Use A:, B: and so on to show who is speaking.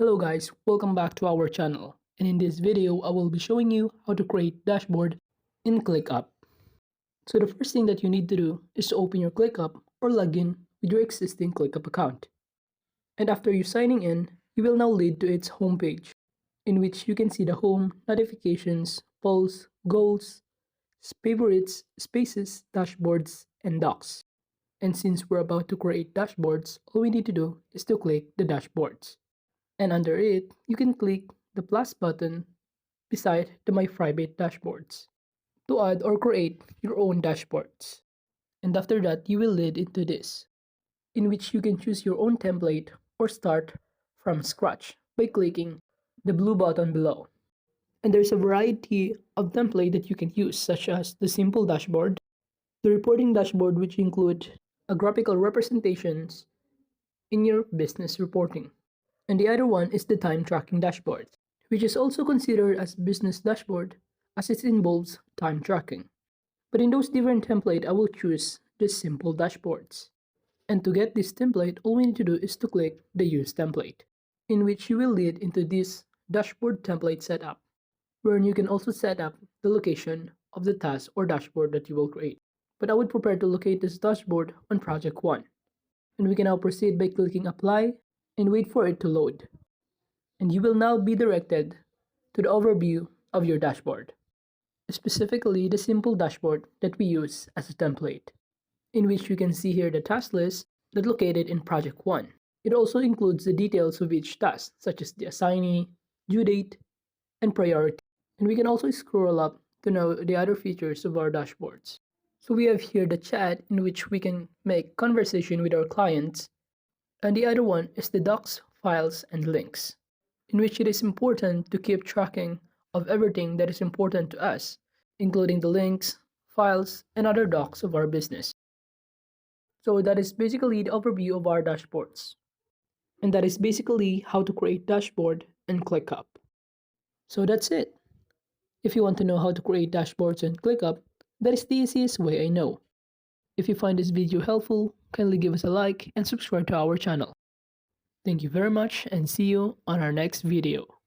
A: Hello guys, welcome back to our channel, and in this video I will be showing you how to create dashboard in Clickup. So the first thing that you need to do is to open your Clickup or log in with your existing Clickup account. And after you signing in, you will now lead to its homepage, in which you can see the home, notifications, polls, goals, favorites, spaces, dashboards, and docs. And since we're about to create dashboards, all we need to do is to click the dashboards. And under it, you can click the plus button beside the My Private Dashboards to add or create your own dashboards. And after that, you will lead into this, in which you can choose your own template or start from scratch by clicking the blue button below. And there's a variety of template that you can use, such as the simple dashboard, the reporting dashboard, which include a graphical representations in your business reporting. And the other one is the time tracking dashboard, which is also considered as business dashboard as it involves time tracking. But in those different templates, I will choose the simple dashboards. And to get this template, all we need to do is to click the use template, in which you will lead into this dashboard template setup, wherein you can also set up the location of the task or dashboard that you will create. But I would prefer to locate this dashboard on project 1. And we can now proceed by clicking apply and wait for it to load. And you will now be directed to the overview of your dashboard, specifically the simple dashboard that we use as a template, in which you can see here the task list that's located in project 1. It also includes the details of each task, such as the assignee, due date, and priority. And we can also scroll up to know the other features of our dashboards. So we have here the chat, in which we can make conversation with our clients, and the other one is the docs, files, and links, in which it is important to keep tracking of everything that is important to us, including the links, files, and other docs of our business. So that is basically the overview of our dashboards. And that is basically how to create dashboard and ClickUp. So that's it. If you want to know how to create dashboards and ClickUp, that is the easiest way I know. If you find this video helpful, kindly give us a like and subscribe to our channel. Thank you very much and see you on our next video.